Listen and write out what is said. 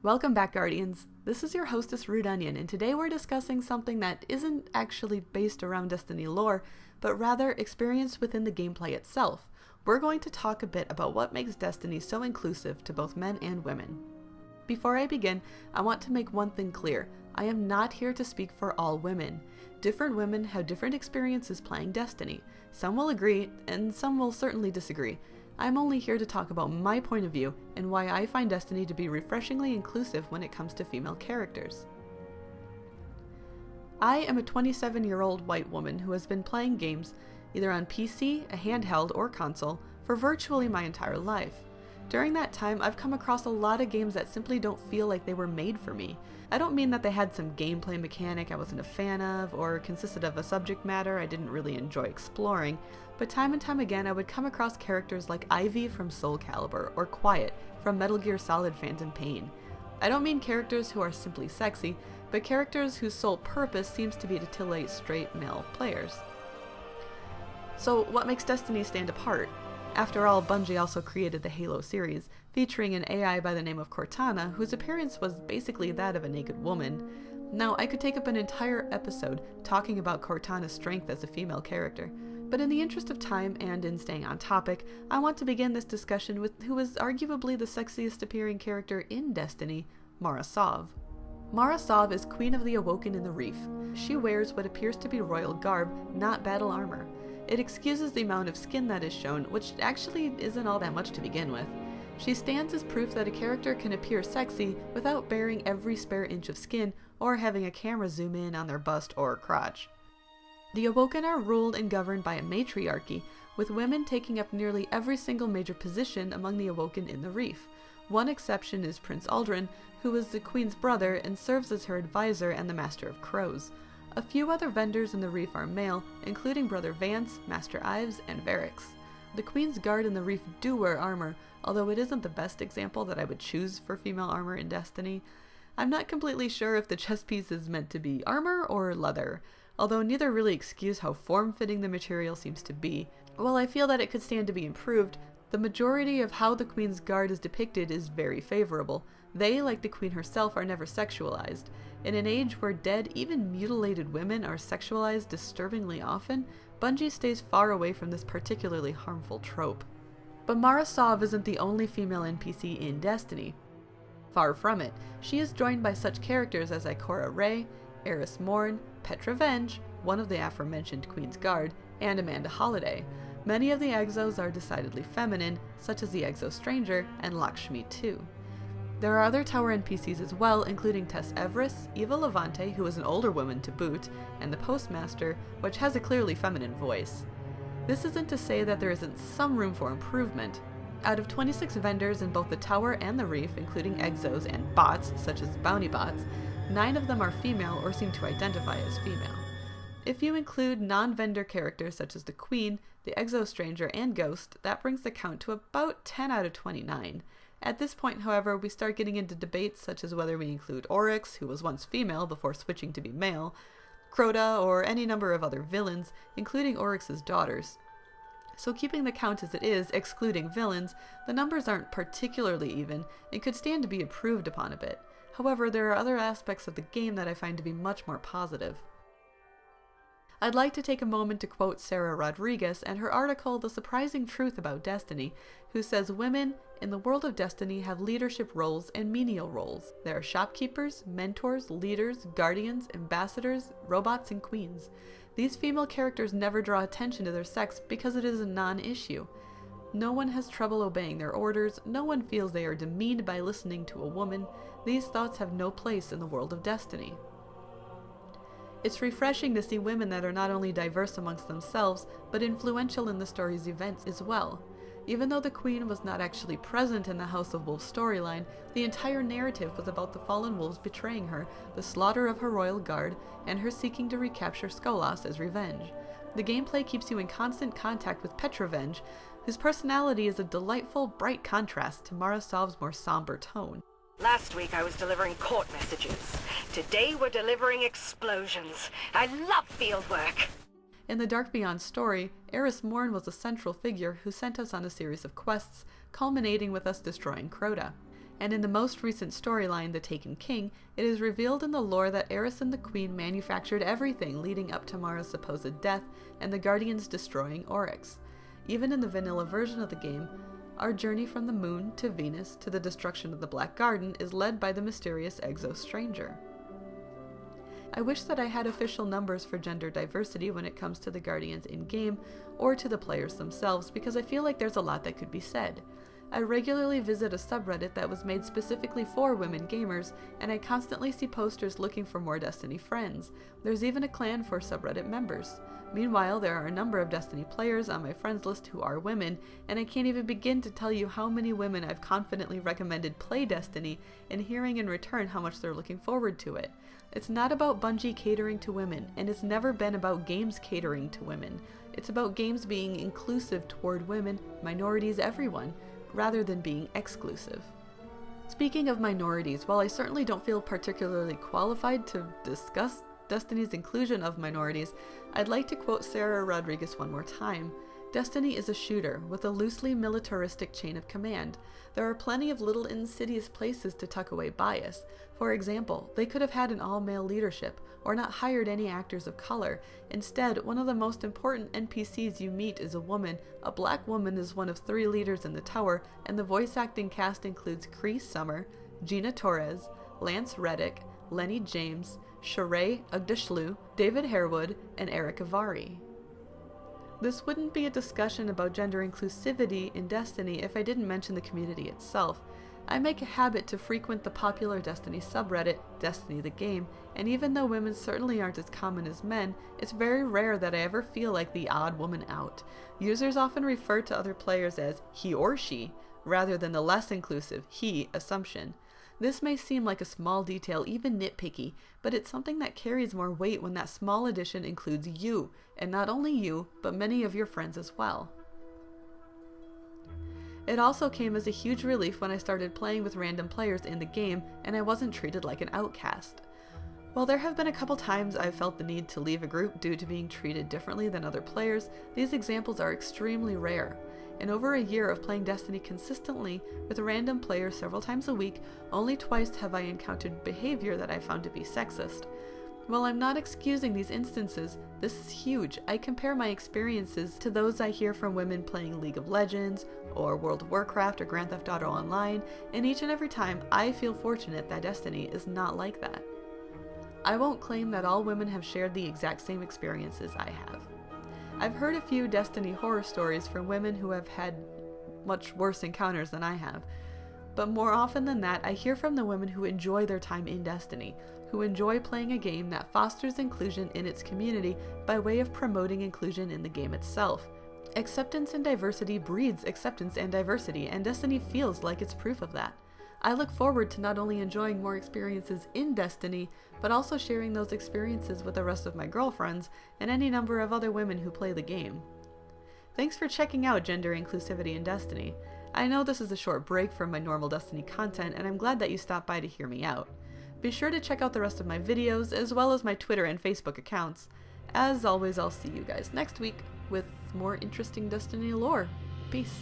Welcome back, Guardians. This is your hostess, RudeOnion, and today we're discussing something that isn't actually based around Destiny lore, but rather experienced within the gameplay itself. We're going to talk a bit about what makes Destiny so inclusive to both men and women. Before I begin, I want to make one thing clear. I am not here to speak for all women. Different women have different experiences playing Destiny. Some will agree, and some will certainly disagree. I'm only here to talk about my point of view and why I find Destiny to be refreshingly inclusive when it comes to female characters. I am a 27-year-old white woman who has been playing games, either on PC, a handheld, or console, for virtually my entire life. During that time, I've come across a lot of games that simply don't feel like they were made for me. I don't mean that they had some gameplay mechanic I wasn't a fan of, or consisted of a subject matter I didn't really enjoy exploring, but time and time again I would come across characters like Ivy from Soul Calibur, or Quiet from Metal Gear Solid Phantom Pain. I don't mean characters who are simply sexy, but characters whose sole purpose seems to be to titillate straight male players. So what makes Destiny stand apart? After all, Bungie also created the Halo series, featuring an AI by the name of Cortana, whose appearance was basically that of a naked woman. Now, I could take up an entire episode talking about Cortana's strength as a female character, but in the interest of time and in staying on topic, I want to begin this discussion with who is arguably the sexiest appearing character in Destiny, Mara Sov. Mara Sov is Queen of the Awoken in the Reef. She wears what appears to be royal garb, not battle armor. It excuses the amount of skin that is shown, which actually isn't all that much to begin with. She stands as proof that a character can appear sexy without bearing every spare inch of skin or having a camera zoom in on their bust or crotch. The Awoken are ruled and governed by a matriarchy, with women taking up nearly every single major position among the Awoken in the Reef. One exception is Prince Aldrin, who is the Queen's brother and serves as her advisor and the Master of Crows. A few other vendors in the Reef are male, including Brother Vance, Master Ives, and Varix. The Queen's Guard in the Reef do wear armor, although it isn't the best example that I would choose for female armor in Destiny. I'm not completely sure if the chest piece is meant to be armor or leather, although neither really excuse how form-fitting the material seems to be. While I feel that it could stand to be improved, the majority of how the Queen's Guard is depicted is very favorable. They, like the Queen herself, are never sexualized. In an age where dead, even mutilated women are sexualized disturbingly often, Bungie stays far away from this particularly harmful trope. But Mara Sov isn't the only female NPC in Destiny. Far from it. She is joined by such characters as Ikora Rey, Eris Morn, Petra Venge, one of the aforementioned Queen's Guard, and Amanda Holiday. Many of the Exos are decidedly feminine, such as the Exo Stranger and Lakshmi too. There are other tower NPCs as well, including Tess Everest, Eva Levante, who is an older woman to boot, and the Postmaster, which has a clearly feminine voice. This isn't to say that there isn't some room for improvement. Out of 26 vendors in both the tower and the Reef, including Exos and bots, such as bounty bots, 9 of them are female or seem to identify as female. If you include non-vendor characters such as the Queen, the Exo Stranger, and Ghost, that brings the count to about 10 out of 29. At this point, however, we start getting into debates such as whether we include Oryx, who was once female before switching to be male, Crota, or any number of other villains, including Oryx's daughters. So keeping the count as it is, excluding villains, the numbers aren't particularly even and could stand to be improved upon a bit. However, there are other aspects of the game that I find to be much more positive. I'd like to take a moment to quote Sarah Rodriguez and her article The Surprising Truth About Destiny, who says women in the world of Destiny have leadership roles and menial roles. There are shopkeepers, mentors, leaders, guardians, ambassadors, robots, and queens. These female characters never draw attention to their sex because it is a non-issue. No one has trouble obeying their orders, no one feels they are demeaned by listening to a woman. These thoughts have no place in the world of Destiny. It's refreshing to see women that are not only diverse amongst themselves, but influential in the story's events as well. Even though the Queen was not actually present in the House of Wolves storyline, the entire narrative was about the fallen wolves betraying her, the slaughter of her royal guard, and her seeking to recapture Skolas as revenge. The gameplay keeps you in constant contact with Petra Venge, whose personality is a delightful, bright contrast to Mara Sov's more somber tone. Last week I was delivering court messages. Today we're delivering explosions. I love field work. In the Dark Beyond story, Eris Morn was a central figure who sent us on a series of quests, culminating with us destroying Crota. And in the most recent storyline, The Taken King, it is revealed in the lore that Aerith the Queen manufactured everything leading up to Mara's supposed death and the Guardians destroying Oryx. Even in the vanilla version of the game, our journey from the moon to Venus to the destruction of the Black Garden is led by the mysterious Exo Stranger. I wish that I had official numbers for gender diversity when it comes to the Guardians in-game or to the players themselves, because I feel like there's a lot that could be said. I regularly visit a subreddit that was made specifically for women gamers, and I constantly see posters looking for more Destiny friends. There's even a clan for subreddit members. Meanwhile, there are a number of Destiny players on my friends list who are women, and I can't even begin to tell you how many women I've confidently recommended play Destiny, and hearing in return how much they're looking forward to it. It's not about Bungie catering to women, and it's never been about games catering to women. It's about games being inclusive toward women, minorities, everyone, rather than being exclusive. Speaking of minorities, while I certainly don't feel particularly qualified to discuss Destiny's inclusion of minorities, I'd like to quote Sarah Rodriguez one more time. Destiny is a shooter with a loosely militaristic chain of command. There are plenty of little insidious places to tuck away bias. For example, they could have had an all-male leadership, or not hired any actors of color. Instead, one of the most important NPCs you meet is a woman. A black woman is one of 3 leaders in the tower, and the voice acting cast includes Cree Summer, Gina Torres, Lance Reddick, Lenny James, Sheree Ugdashlu, David Harewood, and Eric Avari. This wouldn't be a discussion about gender inclusivity in Destiny if I didn't mention the community itself. I make a habit to frequent the popular Destiny subreddit, Destiny the Game, and even though women certainly aren't as common as men, it's very rare that I ever feel like the odd woman out. Users often refer to other players as he or she, rather than the less inclusive he assumption. This may seem like a small detail, even nitpicky, but it's something that carries more weight when that small addition includes you, and not only you, but many of your friends as well. It also came as a huge relief when I started playing with random players in the game and I wasn't treated like an outcast. While there have been a couple times I've felt the need to leave a group due to being treated differently than other players, these examples are extremely rare. In over a year of playing Destiny consistently with random players several times a week, only twice have I encountered behavior that I found to be sexist. While I'm not excusing these instances, this is huge. I compare my experiences to those I hear from women playing League of Legends, or World of Warcraft, or Grand Theft Auto Online, and each and every time I feel fortunate that Destiny is not like that. I won't claim that all women have shared the exact same experiences I have. I've heard a few Destiny horror stories from women who have had much worse encounters than I have, but more often than that, I hear from the women who enjoy their time in Destiny, who enjoy playing a game that fosters inclusion in its community by way of promoting inclusion in the game itself. Acceptance and diversity breeds acceptance and diversity, and Destiny feels like it's proof of that. I look forward to not only enjoying more experiences in Destiny, but also sharing those experiences with the rest of my girlfriends and any number of other women who play the game. Thanks for checking out Gender Inclusivity in Destiny. I know this is a short break from my normal Destiny content, and I'm glad that you stopped by to hear me out. Be sure to check out the rest of my videos, as well as my Twitter and Facebook accounts. As always, I'll see you guys next week with more interesting Destiny lore. Peace.